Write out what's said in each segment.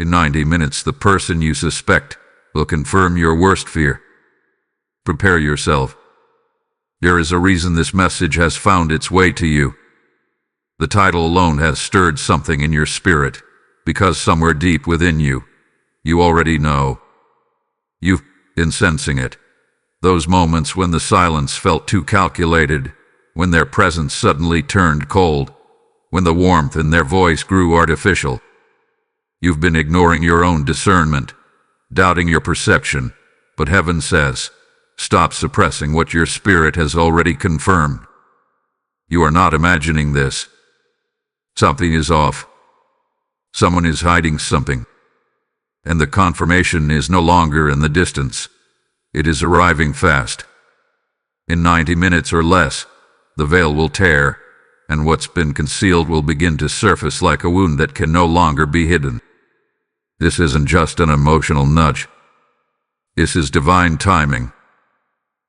In 90 minutes, the person you suspect will confirm your worst fear. Prepare yourself. There is a reason this message has found its way to you. The title alone has stirred something in your spirit, because somewhere deep within you, you already know. You've been sensing it. Those moments when the silence felt too calculated, when their presence suddenly turned cold, when the warmth in their voice grew artificial. You've been ignoring your own discernment, doubting your perception, but heaven says, stop suppressing what your spirit has already confirmed. You are not imagining this. Something is off. Someone is hiding something. And the confirmation is no longer in the distance. It is arriving fast. In 90 minutes or less, the veil will tear, and what's been concealed will begin to surface like a wound that can no longer be hidden. This isn't just an emotional nudge. This is divine timing.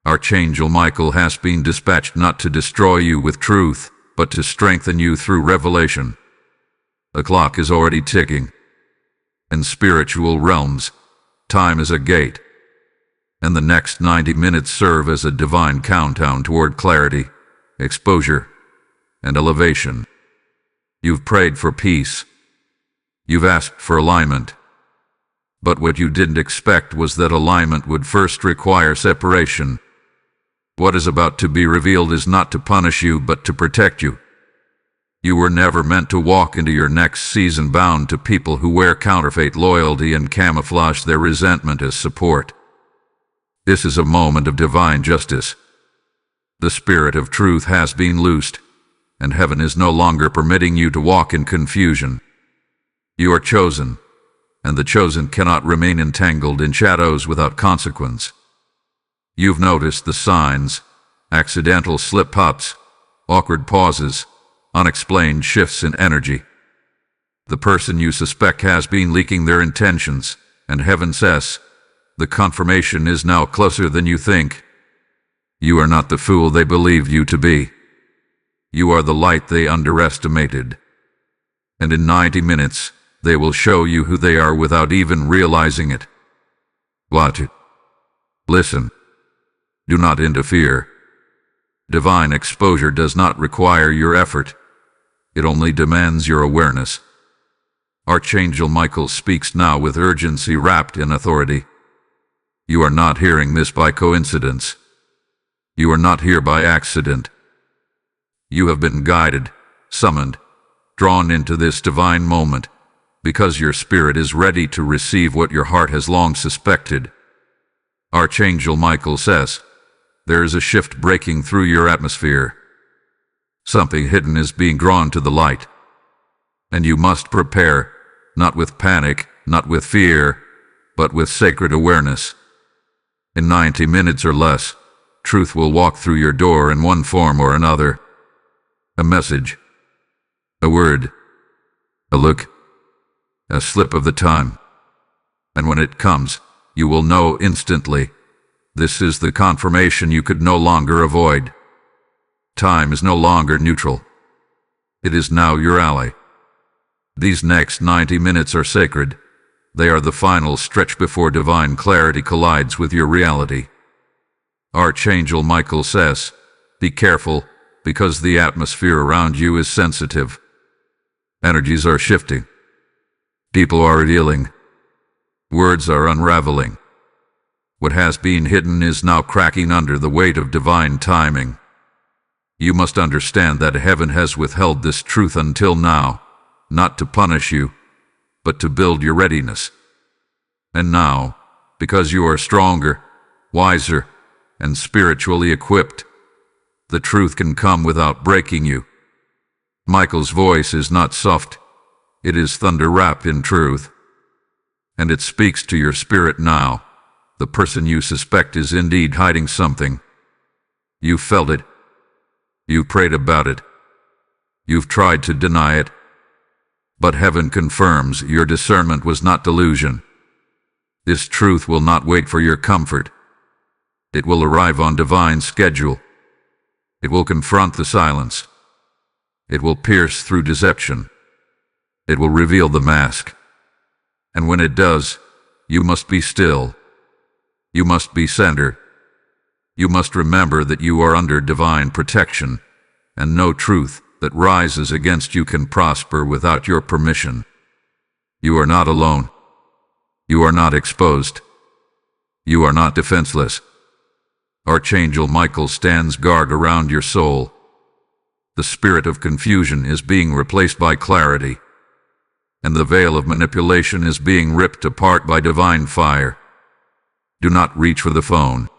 Archangel Michael has been dispatched not to destroy you with truth, but to strengthen you through revelation. The clock is already ticking. In spiritual realms, time is a gate, and the next 90 minutes serve as a divine countdown toward clarity, exposure, and elevation. You've prayed for peace. You've asked for alignment. But what you didn't expect was that alignment would first require separation. What is about to be revealed is not to punish you, but to protect you. You were never meant to walk into your next season bound to people who wear counterfeit loyalty and camouflage their resentment as support. This is a moment of divine justice. The spirit of truth has been loosed, and heaven is no longer permitting you to walk in confusion. You are chosen, and the chosen cannot remain entangled in shadows without consequence. You've noticed the signs, accidental slip-ups, awkward pauses, unexplained shifts in energy. The person you suspect has been leaking their intentions, and heaven says, the confirmation is now closer than you think. You are not the fool they believed you to be. You are the light they underestimated. And in 90 minutes, they will show you who they are without even realizing it. Watch it. Listen. Do not interfere. Divine exposure does not require your effort. It only demands your awareness. Archangel Michael speaks now with urgency wrapped in authority. You are not hearing this by coincidence. You are not here by accident. You have been guided, summoned, drawn into this divine moment, because your spirit is ready to receive what your heart has long suspected. Archangel Michael says, there is a shift breaking through your atmosphere. Something hidden is being drawn to the light. And you must prepare, not with panic, not with fear, but with sacred awareness. In 90 minutes or less, truth will walk through your door in one form or another. A message, a word, a look, a slip of the tongue. And when it comes, you will know instantly. This is the confirmation you could no longer avoid. Time is no longer neutral. It is now your ally. These next 90 minutes are sacred. They are the final stretch before divine clarity collides with your reality. Archangel Michael says, be careful, because the atmosphere around you is sensitive. Energies are shifting. People are revealing. Words are unraveling. What has been hidden is now cracking under the weight of divine timing. You must understand that heaven has withheld this truth until now, not to punish you, but to build your readiness. And now, because you are stronger, wiser, and spiritually equipped, the truth can come without breaking you. Michael's voice is not soft. It is thunder wrapped in truth. And it speaks to your spirit now. The person you suspect is indeed hiding something. You felt it. You prayed about it. You've tried to deny it. But heaven confirms your discernment was not delusion. This truth will not wait for your comfort. It will arrive on divine schedule. It will confront the silence. It will pierce through deception. It will reveal the mask. And when it does, you must be still. You must be centered. You must remember that you are under divine protection, and no truth that rises against you can prosper without your permission. You are not alone. You are not exposed. You are not defenseless. Archangel Michael stands guard around your soul. The spirit of confusion is being replaced by clarity, and the veil of manipulation is being ripped apart by divine fire. Do not reach for the phone.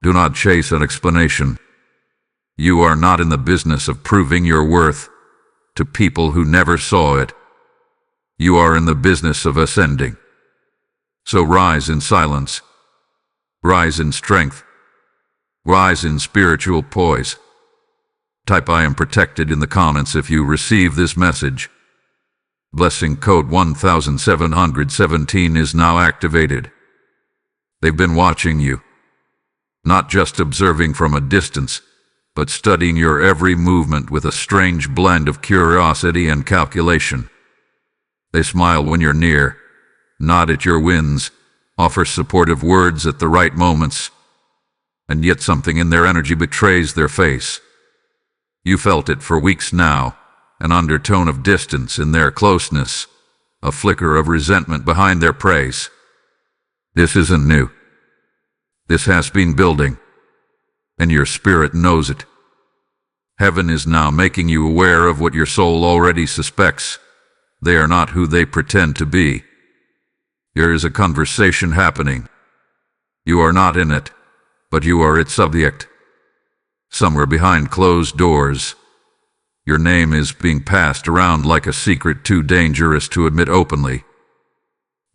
Do not chase an explanation. You are not in the business of proving your worth to people who never saw it. You are in the business of ascending. So rise in silence. Rise in strength. Rise in spiritual poise. Type "I am protected" in the comments if you receive this message. Blessing code 1717 is now activated. They've been watching you, not just observing from a distance, but studying your every movement with a strange blend of curiosity and calculation. They smile when you're near, nod at your wins, offer supportive words at the right moments, and yet something in their energy betrays their face. You felt it for weeks now, an undertone of distance in their closeness, a flicker of resentment behind their praise. This isn't new. This has been building, and your spirit knows it. Heaven is now making you aware of what your soul already suspects. They are not who they pretend to be. There is a conversation happening. You are not in it, but you are its subject. Somewhere behind closed doors, your name is being passed around like a secret too dangerous to admit openly.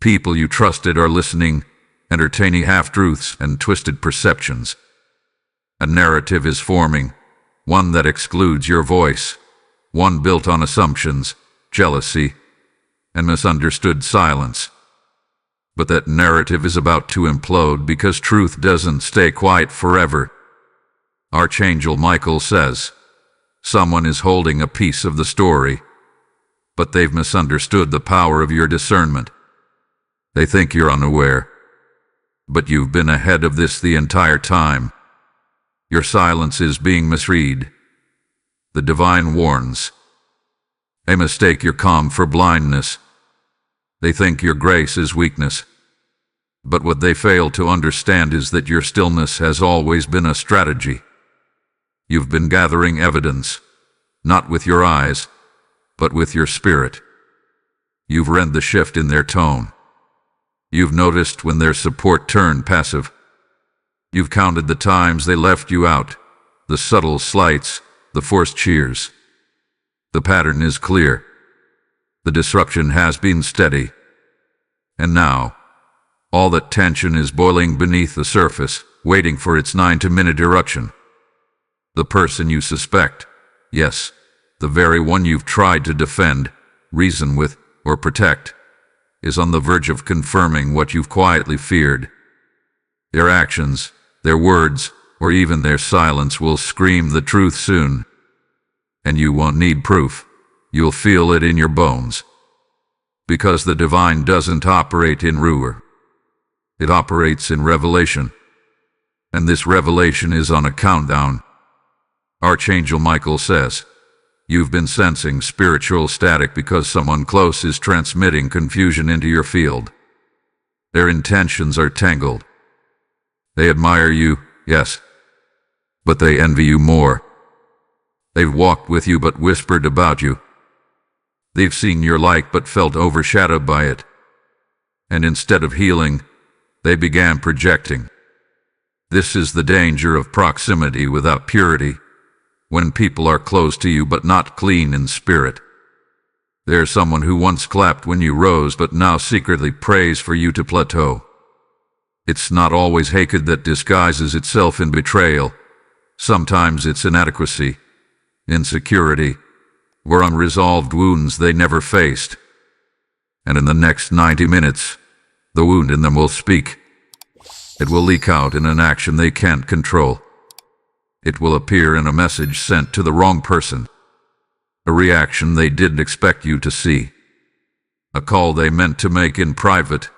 People you trusted are listening, entertaining half-truths and twisted perceptions. A narrative is forming, one that excludes your voice, one built on assumptions, jealousy, and misunderstood silence. But that narrative is about to implode because truth doesn't stay quiet forever. Archangel Michael says, someone is holding a piece of the story, but they've misunderstood the power of your discernment. They think you're unaware, but you've been ahead of this the entire time. Your silence is being misread. The divine warns. They mistake your calm for blindness. They think your grace is weakness. But what they fail to understand is that your stillness has always been a strategy. You've been gathering evidence, not with your eyes, but with your spirit. You've read the shift in their tone. You've noticed when their support turned passive. You've counted the times they left you out, the subtle slights, the forced cheers. The pattern is clear. The disruption has been steady. And now, all that tension is boiling beneath the surface, waiting for its 90-minute eruption. The person you suspect, yes, the very one you've tried to defend, reason with, or protect, is on the verge of confirming what you've quietly feared. Their actions, their words, or even their silence will scream the truth soon. And you won't need proof. You'll feel it in your bones. Because the divine doesn't operate in rumor. It operates in revelation. And this revelation is on a countdown. Archangel Michael says, you've been sensing spiritual static because someone close is transmitting confusion into your field. Their intentions are tangled. They admire you, yes, but they envy you more. They've walked with you but whispered about you. They've seen your light but felt overshadowed by it. And instead of healing, they began projecting. This is the danger of proximity without purity. When people are close to you but not clean in spirit. There's someone who once clapped when you rose but now secretly prays for you to plateau. It's not always hatred that disguises itself in betrayal. Sometimes it's inadequacy, insecurity, or unresolved wounds they never faced. And in the next 90 minutes, the wound in them will speak. It will leak out in an action they can't control. It will appear in a message sent to the wrong person, a reaction they didn't expect you to see. A call they meant to make in private,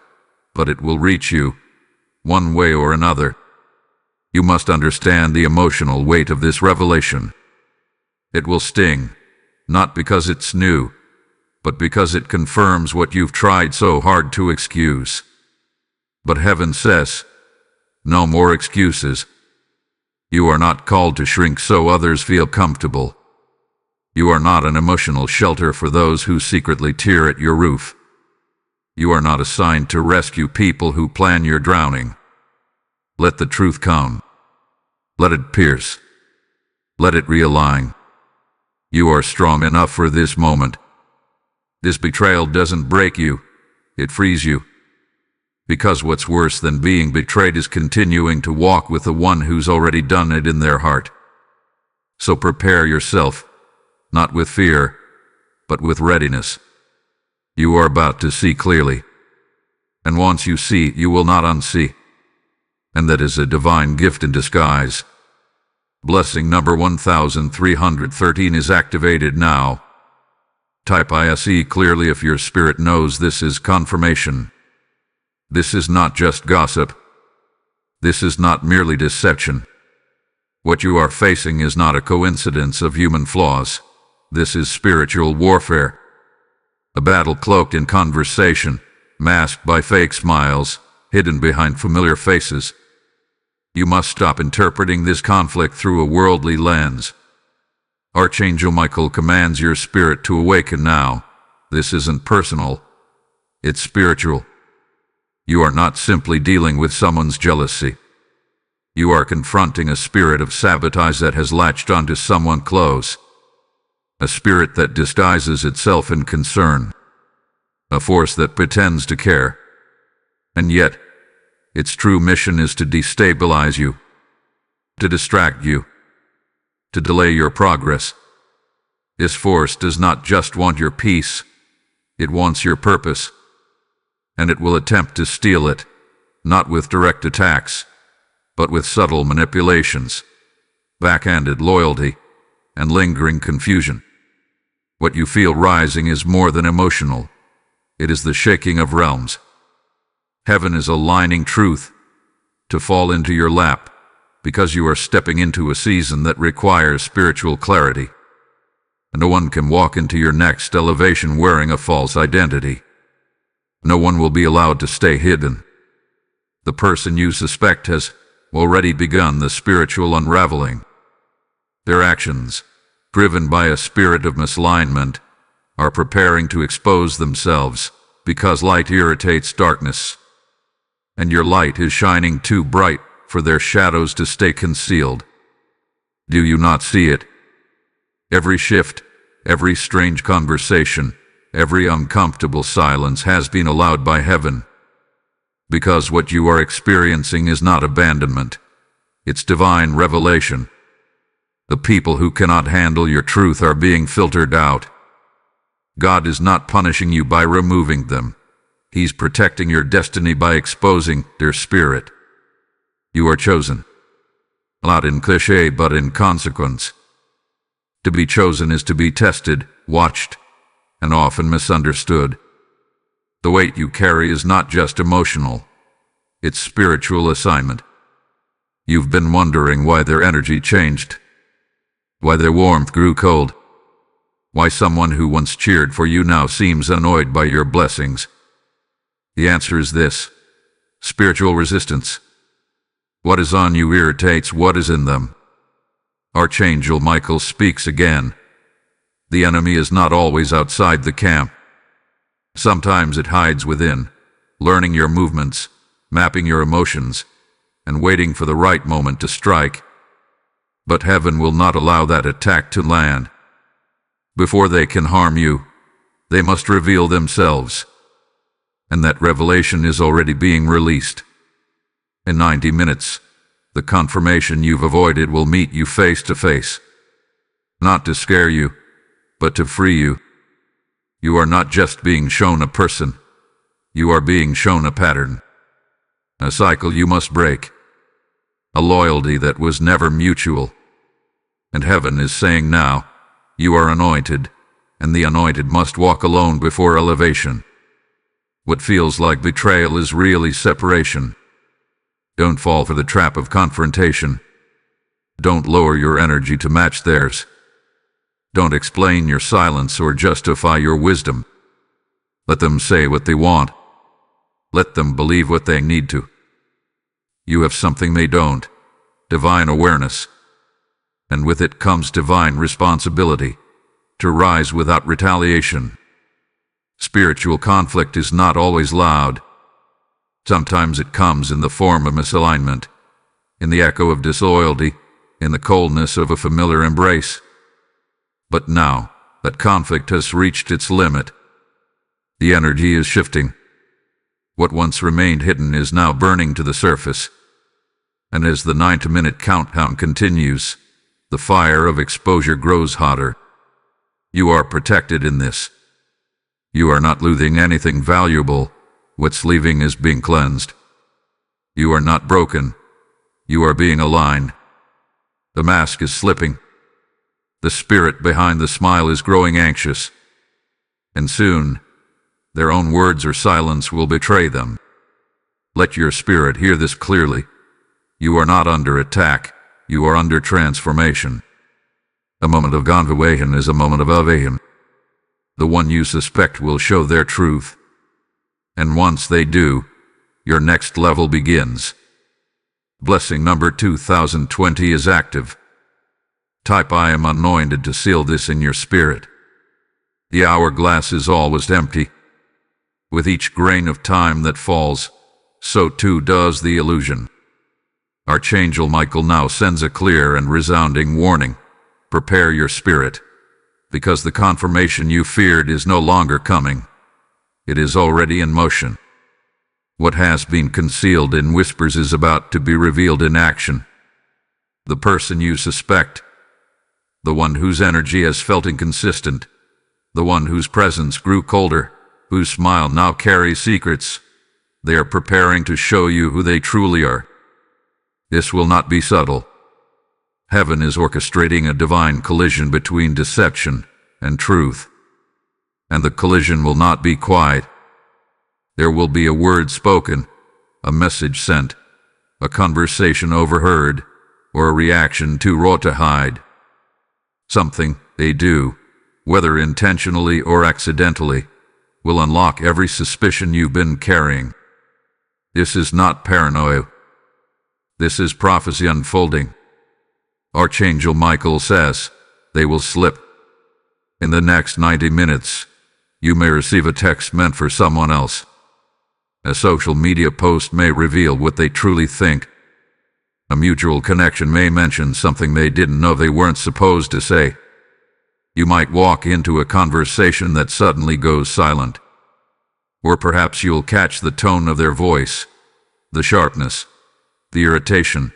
but it will reach you, one way or another. You must understand the emotional weight of this revelation. It will sting, not because it's new, but because it confirms what you've tried so hard to excuse. But heaven says, no more excuses. You are not called to shrink so others feel comfortable. You are not an emotional shelter for those who secretly tear at your roof. You are not assigned to rescue people who plan your drowning. Let the truth come. Let it pierce. Let it realign. You are strong enough for this moment. This betrayal doesn't break you, it frees you. Because what's worse than being betrayed is continuing to walk with the one who's already done it in their heart. So prepare yourself, not with fear, but with readiness. You are about to see clearly. And once you see, you will not unsee. And that is a divine gift in disguise. Blessing number 1313 is activated now. Type ISE clearly if your spirit knows this is confirmation. This is not just gossip. This is not merely deception. What you are facing is not a coincidence of human flaws. This is spiritual warfare. A battle cloaked in conversation, masked by fake smiles, hidden behind familiar faces. You must stop interpreting this conflict through a worldly lens. Archangel Michael commands your spirit to awaken now. This isn't personal. It's spiritual. You are not simply dealing with someone's jealousy. You are confronting a spirit of sabotage that has latched onto someone close. A spirit that disguises itself in concern. A force that pretends to care. And yet, its true mission is to destabilize you, to distract you, to delay your progress. This force does not just want your peace, it wants your purpose. And it will attempt to steal it, not with direct attacks, but with subtle manipulations, backhanded loyalty, and lingering confusion. What you feel rising is more than emotional. It is the shaking of realms. Heaven is aligning truth to fall into your lap because you are stepping into a season that requires spiritual clarity. And no one can walk into your next elevation wearing a false identity. No one will be allowed to stay hidden. The person you suspect has already begun the spiritual unraveling. Their actions, driven by a spirit of misalignment, are preparing to expose themselves because light irritates darkness. And your light is shining too bright for their shadows to stay concealed. Do you not see it? Every shift, every strange conversation, every uncomfortable silence has been allowed by heaven. Because what you are experiencing is not abandonment. It's divine revelation. The people who cannot handle your truth are being filtered out. God is not punishing you by removing them. He's protecting your destiny by exposing their spirit. You are chosen. Not in cliché, but in consequence. To be chosen is to be tested, watched, and often misunderstood. The weight you carry is not just emotional. It's spiritual assignment. You've been wondering why their energy changed. Why their warmth grew cold. Why someone who once cheered for you now seems annoyed by your blessings. The answer is this: spiritual resistance. What is on you irritates what is in them. Archangel Michael speaks again. The enemy is not always outside the camp. Sometimes it hides within, learning your movements, mapping your emotions, and waiting for the right moment to strike. But heaven will not allow that attack to land. Before they can harm you, they must reveal themselves. And that revelation is already being released. In 90 minutes, the confirmation you've avoided will meet you face to face. Not to scare you, but to free you. You are not just being shown a person. You are being shown a pattern. A cycle you must break. A loyalty that was never mutual. And heaven is saying now, you are anointed, and the anointed must walk alone before elevation. What feels like betrayal is really separation. Don't fall for the trap of confrontation. Don't lower your energy to match theirs. Don't explain your silence or justify your wisdom. Let them say what they want. Let them believe what they need to. You have something they don't: divine awareness. And with it comes divine responsibility, to rise without retaliation. Spiritual conflict is not always loud. Sometimes it comes in the form of misalignment, in the echo of disloyalty, in the coldness of a familiar embrace. But now, that conflict has reached its limit. The energy is shifting. What once remained hidden is now burning to the surface. And as the 90-minute countdown continues, the fire of exposure grows hotter. You are protected in this. You are not losing anything valuable. What's leaving is being cleansed. You are not broken. You are being aligned. The mask is slipping. The spirit behind the smile is growing anxious. And soon, their own words or silence will betray them. Let your spirit hear this clearly. You are not under attack. You are under transformation. A moment of conversation is a moment of elevation. The one you suspect will show their truth. And once they do, your next level begins. Blessing number 2020 is active. Type "I am anointed" to seal this in your spirit. The hourglass is always empty. With each grain of time that falls, so too does the illusion. Archangel Michael now sends a clear and resounding warning. Prepare your spirit, because the confirmation you feared is no longer coming. It is already in motion. What has been concealed in whispers is about to be revealed in action. The person you suspect, the one whose energy has felt inconsistent, the one whose presence grew colder, whose smile now carries secrets, they are preparing to show you who they truly are. This will not be subtle. Heaven is orchestrating a divine collision between deception and truth. And the collision will not be quiet. There will be a word spoken, a message sent, a conversation overheard, or a reaction too raw to hide. Something they do, whether intentionally or accidentally, will unlock every suspicion you've been carrying. This is not paranoia. This is prophecy unfolding. Archangel Michael says, they will slip. In the next 90 minutes, you may receive a text meant for someone else. A social media post may reveal what they truly think. A mutual connection may mention something they didn't know they weren't supposed to say. You might walk into a conversation that suddenly goes silent. Or perhaps you'll catch the tone of their voice, the sharpness, the irritation,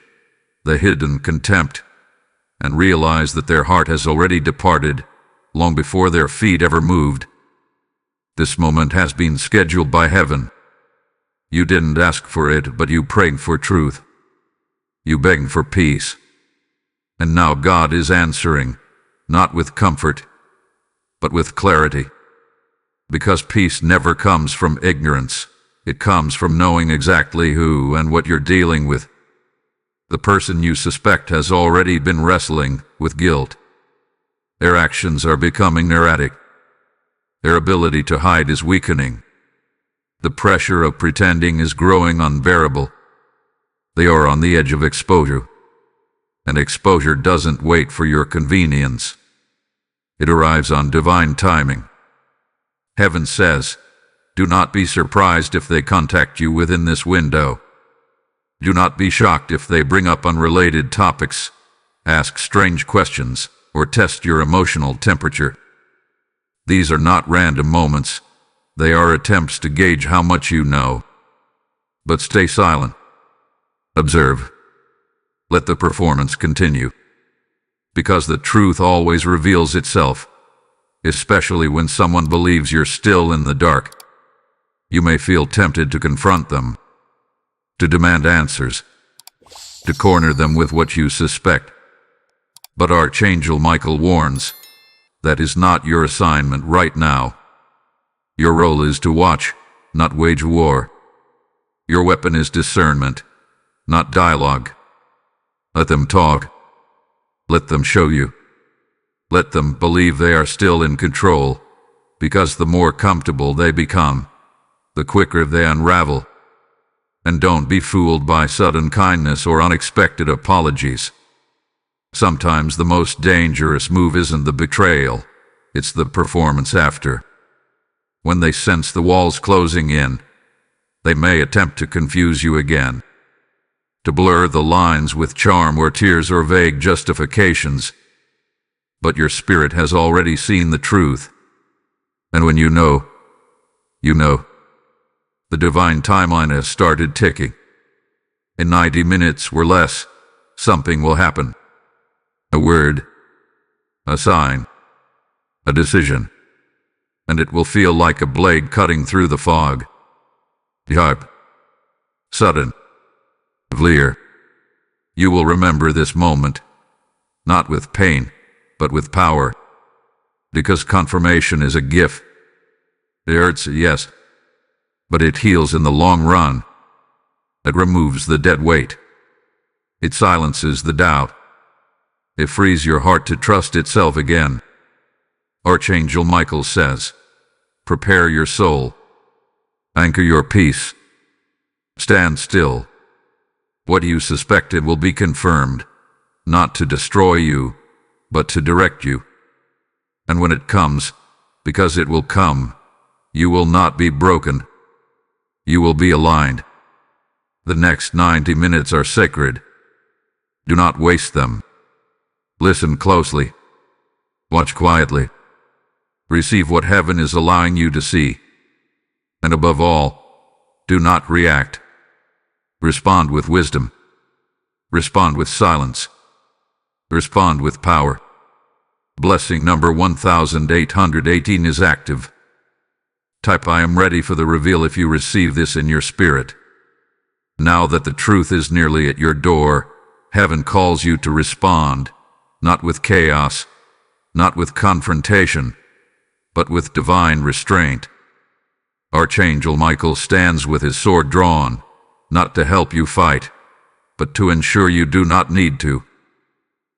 the hidden contempt, and realize that their heart has already departed long before their feet ever moved. This moment has been scheduled by heaven. You didn't ask for it, but you prayed for truth. You begged for peace. And now God is answering, not with comfort, but with clarity. Because peace never comes from ignorance. It comes from knowing exactly who and what you're dealing with. The person you suspect has already been wrestling with guilt. Their actions are becoming erratic. Their ability to hide is weakening. The pressure of pretending is growing unbearable. They are on the edge of exposure. And exposure doesn't wait for your convenience. It arrives on divine timing. Heaven says, do not be surprised if they contact you within this window. Do not be shocked if they bring up unrelated topics, ask strange questions, or test your emotional temperature. These are not random moments. They are attempts to gauge how much you know. But stay silent. Observe. Let the performance continue. Because the truth always reveals itself, especially when someone believes you're still in the dark. You may feel tempted to confront them, to demand answers, to corner them with what you suspect. But Archangel Michael warns, that is not your assignment right now. Your role is to watch, not wage war. Your weapon is discernment, not dialogue. Let them talk. Let them show you. Let them believe they are still in control, because the more comfortable they become, the quicker they unravel. And don't be fooled by sudden kindness or unexpected apologies. Sometimes the most dangerous move isn't the betrayal, it's the performance after. When they sense the walls closing in, they may attempt to confuse you again, to blur the lines with charm or tears or vague justifications. But your spirit has already seen the truth. And when you know, you know. The divine timeline has started ticking. In 90 minutes or less, something will happen. A word, a sign, a decision, and it will feel like a blade cutting through the fog. Sharp, sudden, clear. You will remember this moment, not with pain, but with power, because confirmation is a gift. It hurts, yes, but it heals in the long run. It removes the dead weight. It silences the doubt. It frees your heart to trust itself again. Archangel Michael says, prepare your soul. Anchor your peace. Stand still. What you suspected will be confirmed, not to destroy you, but to direct you. And when it comes, because it will come, you will not be broken. You will be aligned. The next 90 minutes are sacred. Do not waste them. Listen closely. Watch quietly. Receive what heaven is allowing you to see. And above all, do not react. Respond with wisdom. Respond with silence. Respond with power. Blessing number 1818 is active. Type I am ready for the reveal if you receive this in your spirit. Now that the truth is nearly at your door, heaven calls you to respond, not with chaos, not with confrontation, but with divine restraint. Archangel Michael stands with his sword drawn, not to help you fight, but to ensure you do not need to.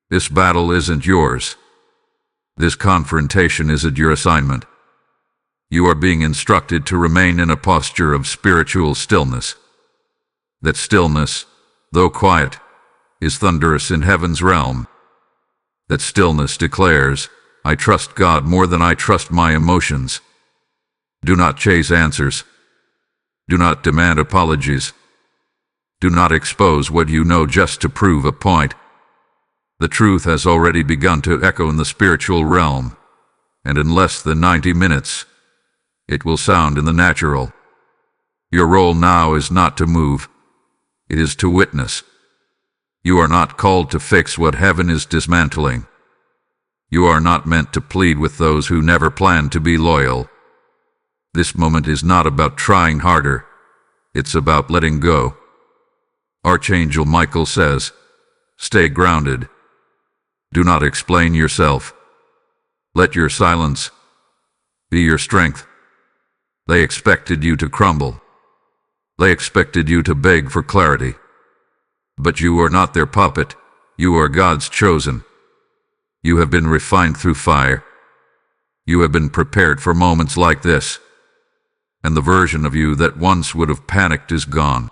This battle isn't yours. This confrontation isn't your assignment. You are being instructed to remain in a posture of spiritual stillness. That stillness, though quiet, is thunderous in heaven's realm. That stillness declares, I trust God more than I trust my emotions. Do not chase answers. Do not demand apologies. Do not expose what you know just to prove a point. The truth has already begun to echo in the spiritual realm, and in less than 90 minutes, it will sound in the natural. Your role now is not to move. It is to witness. You are not called to fix what heaven is dismantling. You are not meant to plead with those who never planned to be loyal. This moment is not about trying harder. It's about letting go. Archangel Michael says, stay grounded. Do not explain yourself. Let your silence be your strength. They expected you to crumble. They expected you to beg for clarity. But you are not their puppet. You are God's chosen. You have been refined through fire. You have been prepared for moments like this. And the version of you that once would have panicked is gone.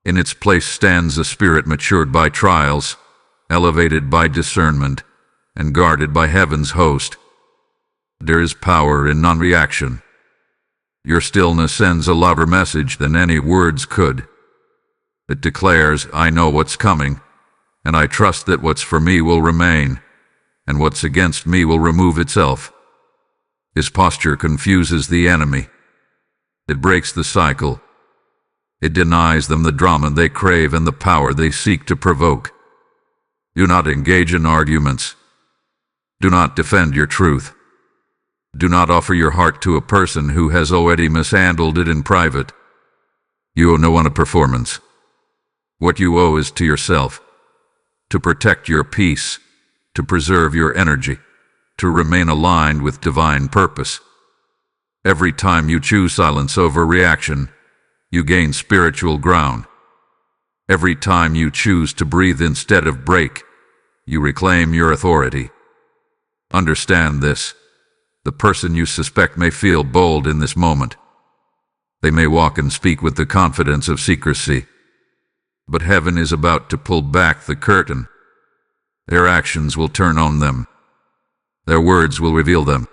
In its place stands a spirit matured by trials, elevated by discernment, and guarded by heaven's host. There is power in non-reaction. Your stillness sends a louder message than any words could. It declares, I know what's coming, and I trust that what's for me will remain, and what's against me will remove itself. His posture confuses the enemy. It breaks the cycle. It denies them the drama they crave and the power they seek to provoke. Do not engage in arguments. Do not defend your truth. Do not offer your heart to a person who has already mishandled it in private. You owe no one a performance. What you owe is to yourself, to protect your peace, to preserve your energy, to remain aligned with divine purpose. Every time you choose silence over reaction, you gain spiritual ground. Every time you choose to breathe instead of break, you reclaim your authority. Understand this. The person you suspect may feel bold in this moment. They may walk and speak with the confidence of secrecy. But heaven is about to pull back the curtain. Their actions will turn on them. Their words will reveal them.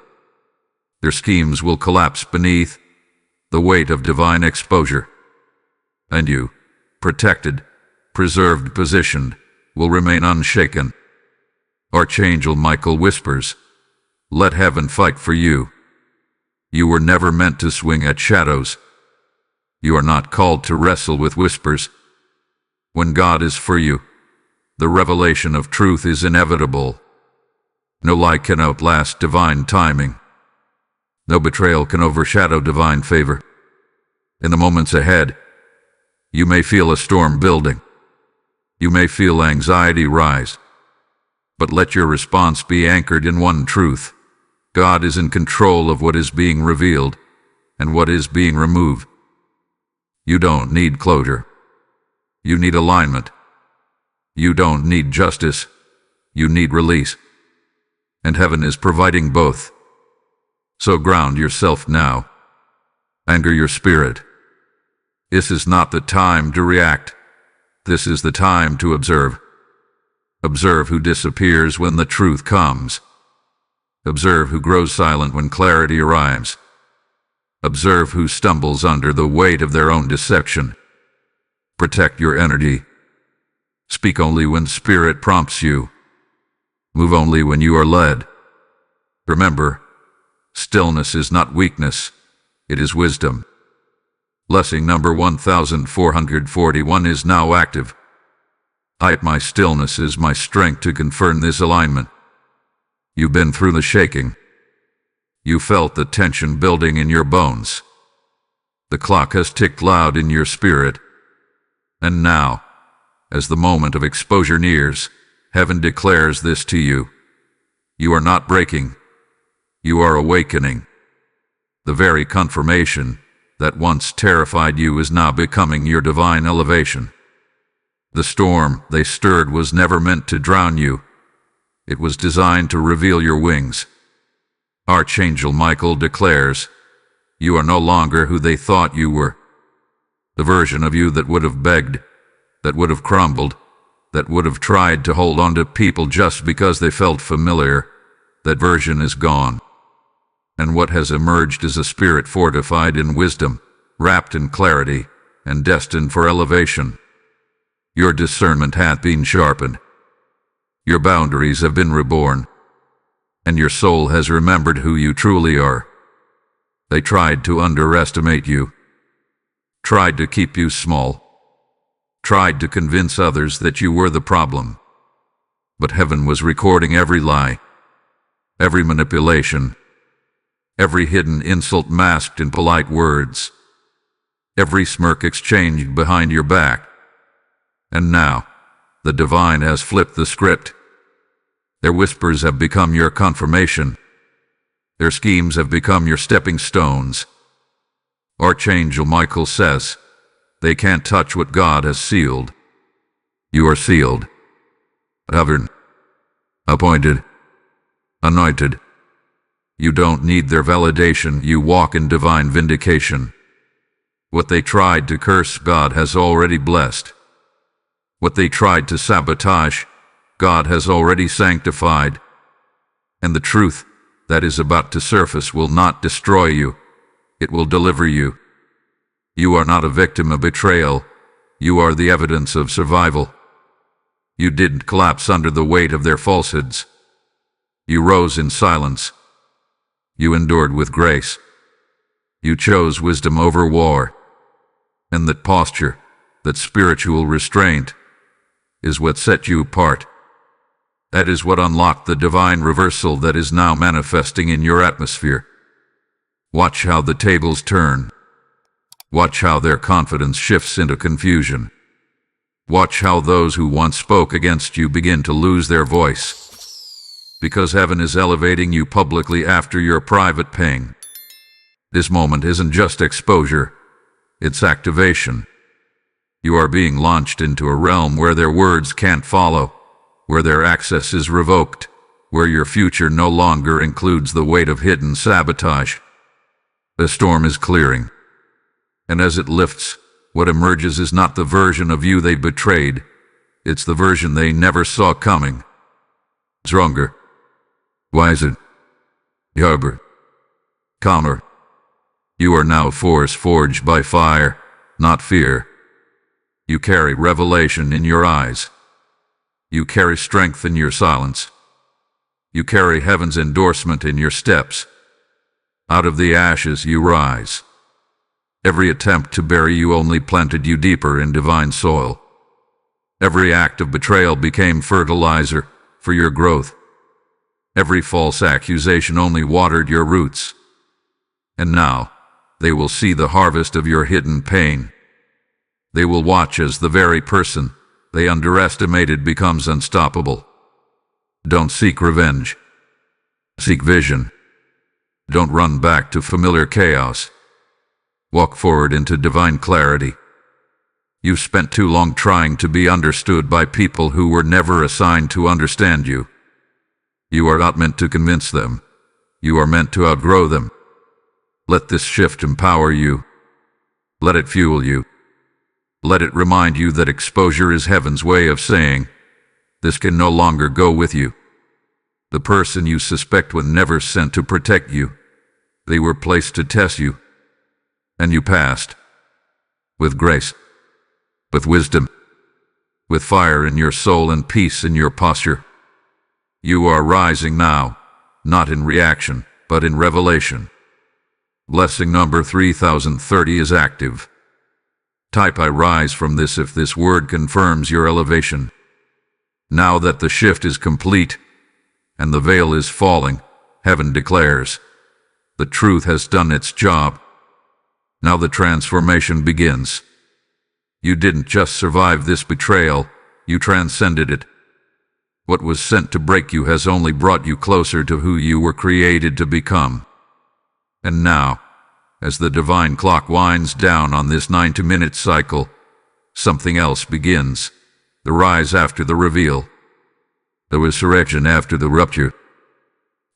Their schemes will collapse beneath the weight of divine exposure. And you, protected, preserved, positioned, will remain unshaken. Archangel Michael whispers, "Let heaven fight for you. You were never meant to swing at shadows. You are not called to wrestle with whispers. When God is for you, the revelation of truth is inevitable. No lie can outlast divine timing. No betrayal can overshadow divine favor. In the moments ahead, you may feel a storm building. You may feel anxiety rise. But let your response be anchored in one truth. God is in control of what is being revealed and what is being removed. You don't need closure. You need alignment. You don't need justice. You need release. And heaven is providing both. So ground yourself now. Anchor your spirit. This is not the time to react. This is the time to observe. Observe who disappears when the truth comes. Observe who grows silent when clarity arrives. Observe who stumbles under the weight of their own deception. Protect your energy. Speak only when spirit prompts you. Move only when you are led. Remember, stillness is not weakness, it is wisdom. Blessing number 1441 is now active. My stillness is my strength to confirm this alignment. You've been through the shaking. You felt the tension building in your bones. The clock has ticked loud in your spirit. And now, as the moment of exposure nears, heaven declares this to you. You are not breaking. You are awakening. The very confirmation that once terrified you is now becoming your divine elevation. The storm they stirred was never meant to drown you. It was designed to reveal your wings. Archangel Michael declares, you are no longer who they thought you were. The version of you that would have begged, that would have crumbled, that would have tried to hold on to people just because they felt familiar, that version is gone. And what has emerged is a spirit fortified in wisdom, wrapped in clarity, and destined for elevation. Your discernment hath been sharpened. Your boundaries have been reborn. And your soul has remembered who you truly are. They tried to underestimate you, tried to keep you small, tried to convince others that you were the problem. But heaven was recording every lie, every manipulation, every hidden insult masked in polite words, every smirk exchanged behind your back. And now, the divine has flipped the script. Their whispers have become your confirmation. Their schemes have become your stepping stones. Archangel Michael says, they can't touch what God has sealed. You are sealed, governed, appointed, anointed. You don't need their validation, you walk in divine vindication. What they tried to curse, God has already blessed. What they tried to sabotage, God has already sanctified. And the truth that is about to surface will not destroy you. It will deliver you. You are not a victim of betrayal. You are the evidence of survival. You didn't collapse under the weight of their falsehoods. You rose in silence. You endured with grace. You chose wisdom over war. And that posture, that spiritual restraint, is what set you apart. That is what unlocked the divine reversal that is now manifesting in your atmosphere. Watch how the tables turn. Watch how their confidence shifts into confusion. Watch how those who once spoke against you begin to lose their voice. Because heaven is elevating you publicly after your private pain. This moment isn't just exposure, it's activation. You are being launched into a realm where their words can't follow, where their access is revoked, where your future no longer includes the weight of hidden sabotage. The storm is clearing, and as it lifts, what emerges is not the version of you they betrayed, it's the version they never saw coming. Stronger, wiser, sharper, calmer. You are now a force forged by fire, not fear. You carry revelation in your eyes. You carry strength in your silence. You carry heaven's endorsement in your steps. Out of the ashes you rise. Every attempt to bury you only planted you deeper in divine soil. Every act of betrayal became fertilizer for your growth. Every false accusation only watered your roots. And now, they will see the harvest of your hidden pain. They will watch as the very person they underestimated becomes unstoppable. Don't seek revenge. Seek vision. Don't run back to familiar chaos. Walk forward into divine clarity. You've spent too long trying to be understood by people who were never assigned to understand you. You are not meant to convince them. You are meant to outgrow them. Let this shift empower you. Let it fuel you. Let it remind you that exposure is heaven's way of saying, this can no longer go with you. The person you suspect was never sent to protect you. They were placed to test you. And you passed. With grace. With wisdom. With fire in your soul and peace in your posture. You are rising now, not in reaction, but in revelation. Blessing number 3030 is active. Type I rise from this if this word confirms your elevation. Now that the shift is complete, and the veil is falling, heaven declares, the truth has done its job. Now the transformation begins. You didn't just survive this betrayal, you transcended it. What was sent to break you has only brought you closer to who you were created to become. And now, as the divine clock winds down on this 90-minute cycle, something else begins. The rise after the reveal. The resurrection after the rupture.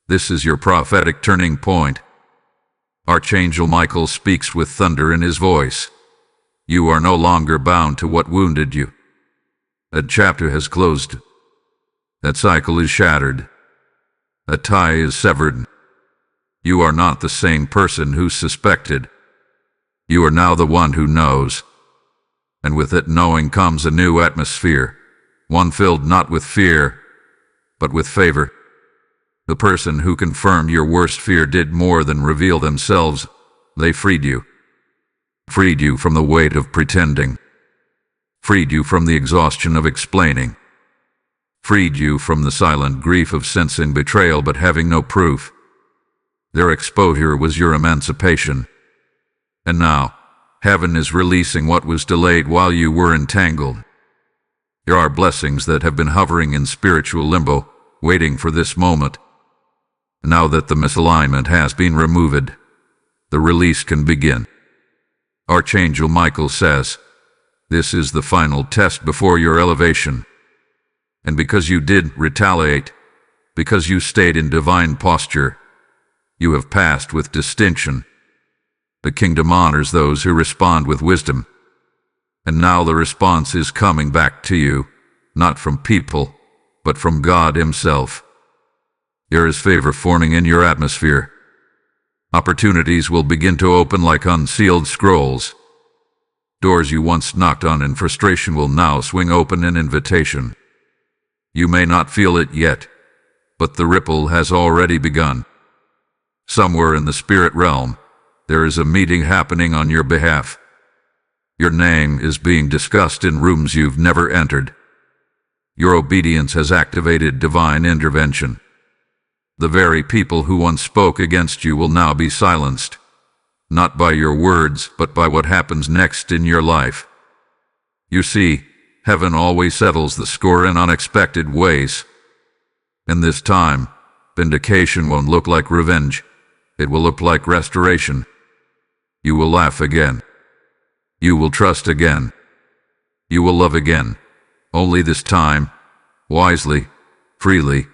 This is your prophetic turning point. Archangel Michael speaks with thunder in his voice. You are no longer bound to what wounded you. That chapter has closed. That cycle is shattered. A tie is severed. You are not the same person who suspected. You are now the one who knows. And with it knowing comes a new atmosphere, one filled not with fear, but with favor. The person who confirmed your worst fear did more than reveal themselves. They freed you. Freed you from the weight of pretending. Freed you from the exhaustion of explaining. Freed you from the silent grief of sensing betrayal but having no proof. Their exposure was your emancipation. And now, heaven is releasing what was delayed while you were entangled. There are blessings that have been hovering in spiritual limbo, waiting for this moment. Now that the misalignment has been removed, the release can begin. Archangel Michael says, this is the final test before your elevation. And because you did retaliate, because you stayed in divine posture, you have passed with distinction. The kingdom honors those who respond with wisdom. And now the response is coming back to you, not from people, but from God Himself. There is favor forming in your atmosphere. Opportunities will begin to open like unsealed scrolls. Doors you once knocked on in frustration will now swing open in invitation. You may not feel it yet, but the ripple has already begun. Somewhere in the spirit realm, there is a meeting happening on your behalf. Your name is being discussed in rooms you've never entered. Your obedience has activated divine intervention. The very people who once spoke against you will now be silenced, not by your words, but by what happens next in your life. You see, heaven always settles the score in unexpected ways. And this time, vindication won't look like revenge. It will look like restoration. You will laugh again. You will trust again. You will love again. Only this time, wisely, freely,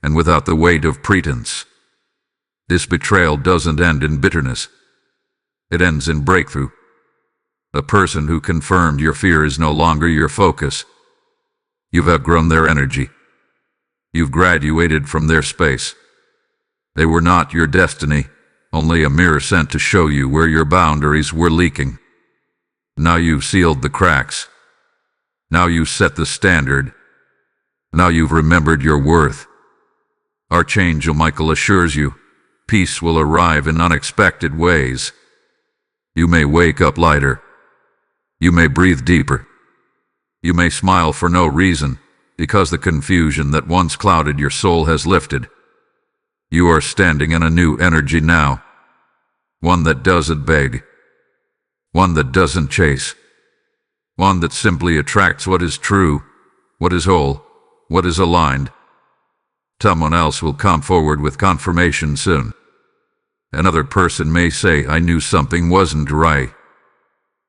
and without the weight of pretense. This betrayal doesn't end in bitterness. It ends in breakthrough. The person who confirmed your fear is no longer your focus. You've outgrown their energy. You've graduated from their space. They were not your destiny, only a mirror sent to show you where your boundaries were leaking. Now you've sealed the cracks. Now you've set the standard. Now you've remembered your worth. Archangel Michael assures you, peace will arrive in unexpected ways. You may wake up lighter. You may breathe deeper. You may smile for no reason, because the confusion that once clouded your soul has lifted. You are standing in a new energy now, one that doesn't beg, one that doesn't chase, one that simply attracts what is true, what is whole, what is aligned. Someone else will come forward with confirmation soon. Another person may say, I knew something wasn't right.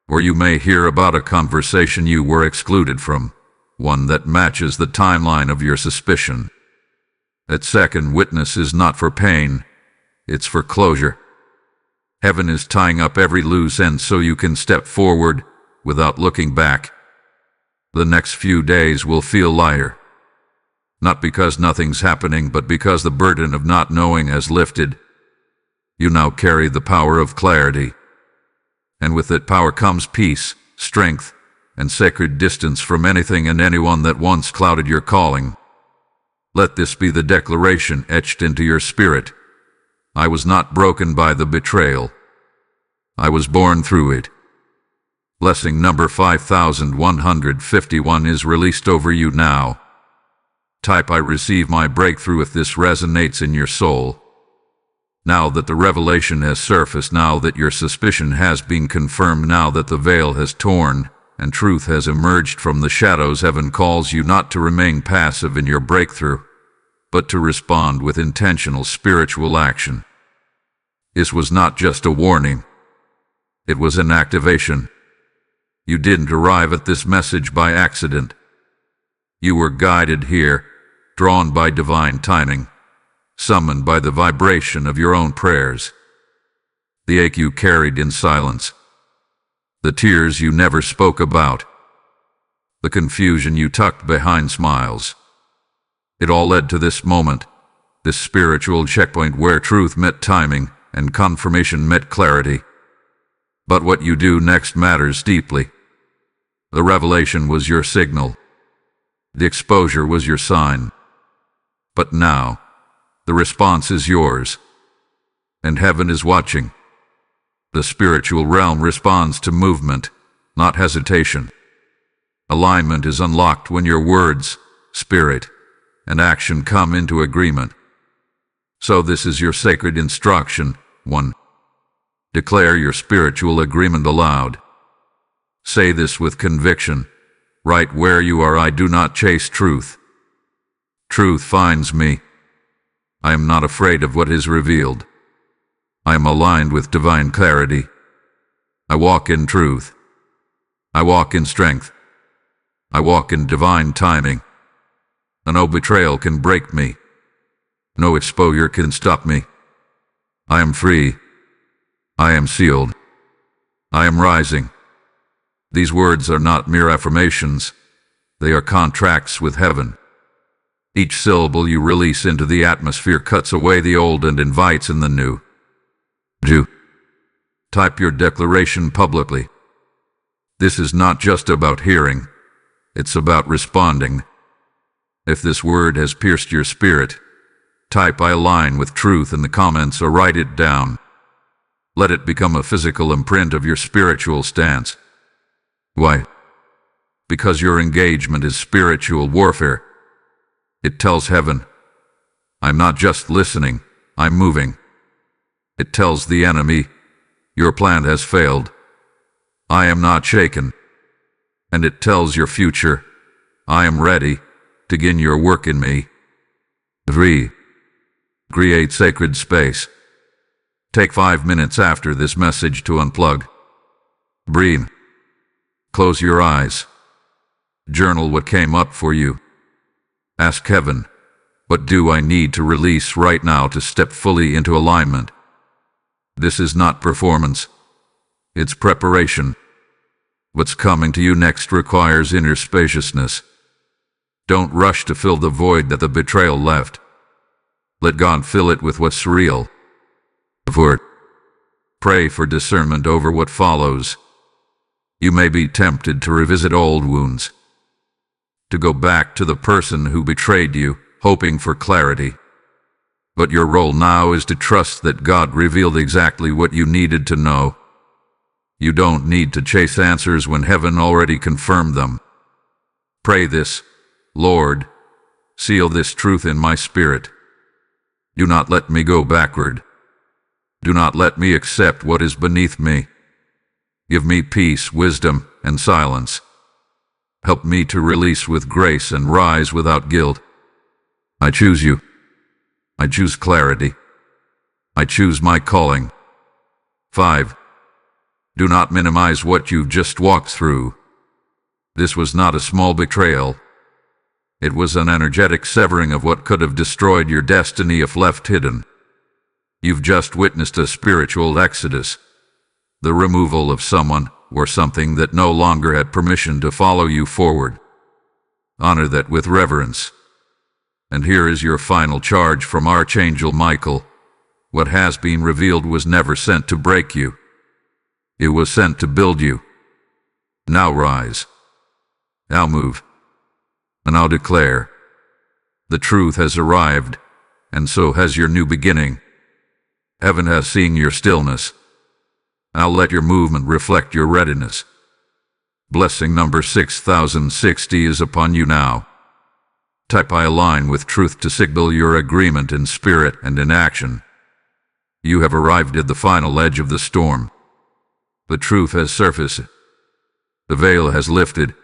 Or you may hear about a conversation you were excluded from, one that matches the timeline of your suspicion. That second witness is not for pain, it's for closure. Heaven is tying up every loose end so you can step forward without looking back. The next few days will feel lighter. Not because nothing's happening, but because the burden of not knowing has lifted. You now carry the power of clarity. And with that power comes peace, strength, and sacred distance from anything and anyone that once clouded your calling. Let this be the declaration etched into your spirit. I was not broken by the betrayal. I was born through it. Blessing number 5151 is released over you now. Type I receive my breakthrough if this resonates in your soul. Now that the revelation has surfaced, now that your suspicion has been confirmed, now that the veil has torn and truth has emerged from the shadows, heaven calls you not to remain passive in your breakthrough, but to respond with intentional spiritual action. This was not just a warning. It was an activation. You didn't arrive at this message by accident. You were guided here, drawn by divine timing, summoned by the vibration of your own prayers. The ache you carried in silence, the tears you never spoke about, the confusion you tucked behind smiles. It all led to this moment, this spiritual checkpoint where truth met timing and confirmation met clarity. But what you do next matters deeply. The revelation was your signal. The exposure was your sign. But now, the response is yours. And heaven is watching. The spiritual realm responds to movement, not hesitation. Alignment is unlocked when your words, spirit, and action come into agreement. So this is your sacred instruction. 1. Declare your spiritual agreement aloud. Say this with conviction. Right where you are, I do not chase truth. Truth finds me. I am not afraid of what is revealed. I am aligned with divine clarity. I walk in truth. I walk in strength. I walk in divine timing. No betrayal can break me. No exposure can stop me. I am free. I am sealed. I am rising. These words are not mere affirmations. They are contracts with heaven. Each syllable you release into the atmosphere cuts away the old and invites in the new. 2. Type your declaration publicly. This is not just about hearing. It's about responding. If this word has pierced your spirit, type I align with truth in the comments or write it down. Let it become a physical imprint of your spiritual stance. Why? Because your engagement is spiritual warfare. It tells heaven, I'm not just listening, I'm moving. It tells the enemy, your plan has failed. I am not shaken. And it tells your future, I am ready to begin your work in me. 3. Create sacred space. Take 5 minutes after this message to unplug. Breathe. Close your eyes. Journal what came up for you. Ask heaven, what do I need to release right now to step fully into alignment? This is not performance. It's preparation. What's coming to you next requires inner spaciousness. Don't rush to fill the void that the betrayal left. Let God fill it with what's real. Pray for discernment over what follows. You may be tempted to revisit old wounds, to go back to the person who betrayed you, hoping for clarity. But your role now is to trust that God revealed exactly what you needed to know. You don't need to chase answers when heaven already confirmed them. Pray this: Lord, seal this truth in my spirit. Do not let me go backward. Do not let me accept what is beneath me. Give me peace, wisdom, and silence. Help me to release with grace and rise without guilt. I choose you. I choose clarity. I choose my calling. 5. Do not minimize what you've just walked through. This was not a small betrayal. It was an energetic severing of what could have destroyed your destiny if left hidden. You've just witnessed a spiritual exodus, the removal of someone or something that no longer had permission to follow you forward. Honor that with reverence. And here is your final charge from Archangel Michael. What has been revealed was never sent to break you. It was sent to build you. Now rise. Now move. And I'll declare, the truth has arrived, and so has your new beginning. Heaven has seen your stillness. I'll let your movement reflect your readiness. Blessing number 6060 is upon you now. Type I align with truth to signal your agreement in spirit and in action. You have arrived at the final edge of the storm. The truth has surfaced. The veil has lifted.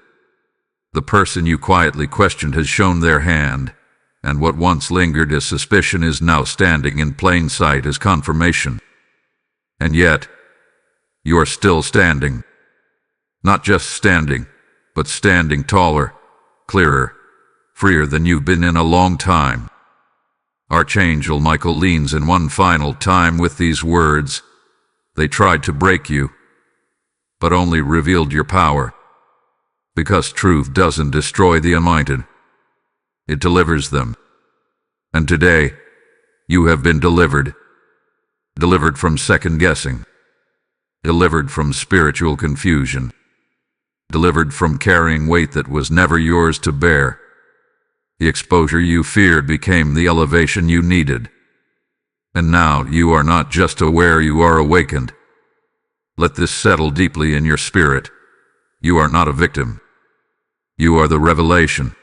The person you quietly questioned has shown their hand, and what once lingered as suspicion is now standing in plain sight as confirmation. And yet, you are still standing. Not just standing, but standing taller, clearer, freer than you've been in a long time. Archangel Michael leans in one final time with these words. They tried to break you, but only revealed your power. Because truth doesn't destroy the anointed. It delivers them. And today, you have been delivered. Delivered from second guessing. Delivered from spiritual confusion. Delivered from carrying weight that was never yours to bear. The exposure you feared became the elevation you needed. And now you are not just aware, you are awakened. Let this settle deeply in your spirit. You are not a victim. You are the revelation.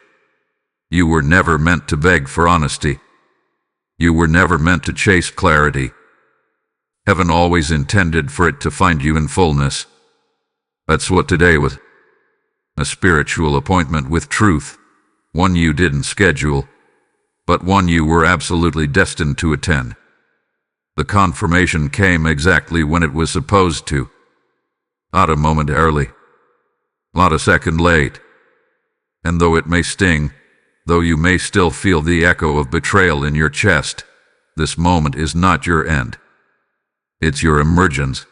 You were never meant to beg for honesty. You were never meant to chase clarity. Heaven always intended for it to find you in fullness. That's what today was. A spiritual appointment with truth. One you didn't schedule, but one you were absolutely destined to attend. The confirmation came exactly when it was supposed to. Not a moment early. Not a second late. And though it may sting, though you may still feel the echo of betrayal in your chest, this moment is not your end. It's your emergence.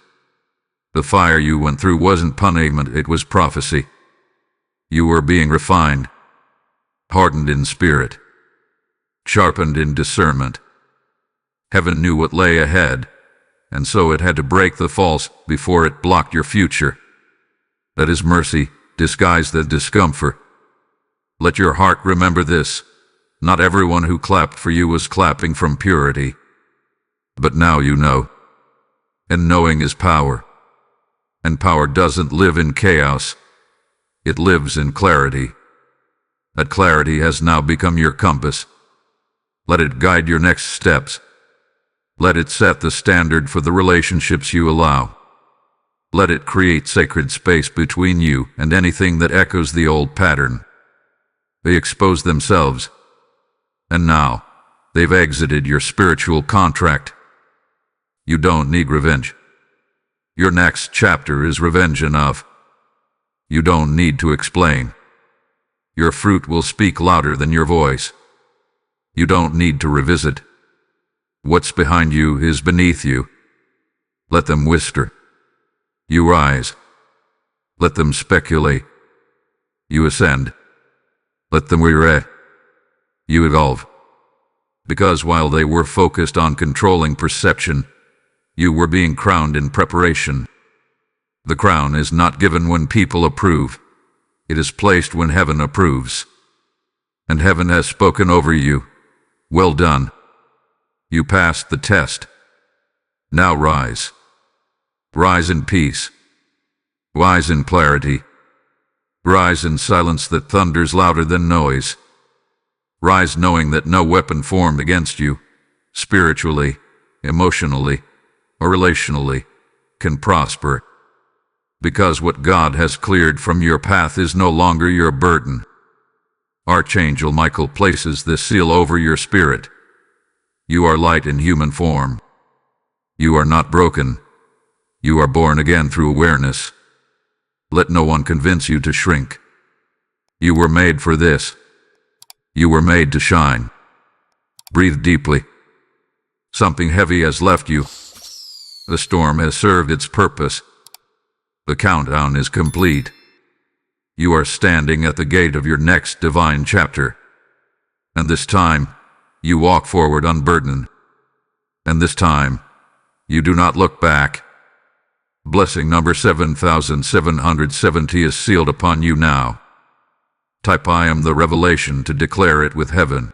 The fire you went through wasn't punishment, it was prophecy. You were being refined, hardened in spirit, sharpened in discernment. Heaven knew what lay ahead, and so it had to break the false before it blocked your future. That is mercy, disguised as discomfort. Let your heart remember this. Not everyone who clapped for you was clapping from purity. But now you know. And knowing is power. And power doesn't live in chaos. It lives in clarity. That clarity has now become your compass. Let it guide your next steps. Let it set the standard for the relationships you allow. Let it create sacred space between you and anything that echoes the old pattern. They expose themselves. And now, they've exited your spiritual contract. You don't need revenge. Your next chapter is revenge enough. You don't need to explain. Your fruit will speak louder than your voice. You don't need to revisit. What's behind you is beneath you. Let them whisper. You rise. Let them speculate. You ascend. Let them weary. You evolve. Because while they were focused on controlling perception, you were being crowned in preparation. The crown is not given when people approve. It is placed when heaven approves. And heaven has spoken over you. Well done. You passed the test. Now rise. Rise in peace. Rise in clarity. Rise in silence that thunders louder than noise. Rise knowing that no weapon formed against you, spiritually, emotionally, or relationally, can prosper. Because what God has cleared from your path is no longer your burden. Archangel Michael places this seal over your spirit. You are light in human form. You are not broken. You are born again through awareness. Let no one convince you to shrink. You were made for this. You were made to shine. Breathe deeply. Something heavy has left you. The storm has served its purpose. The countdown is complete. You are standing at the gate of your next divine chapter. And this time, you walk forward unburdened. And this time, you do not look back. Blessing number 7770 is sealed upon you now. Type I am the revelation to declare it with heaven.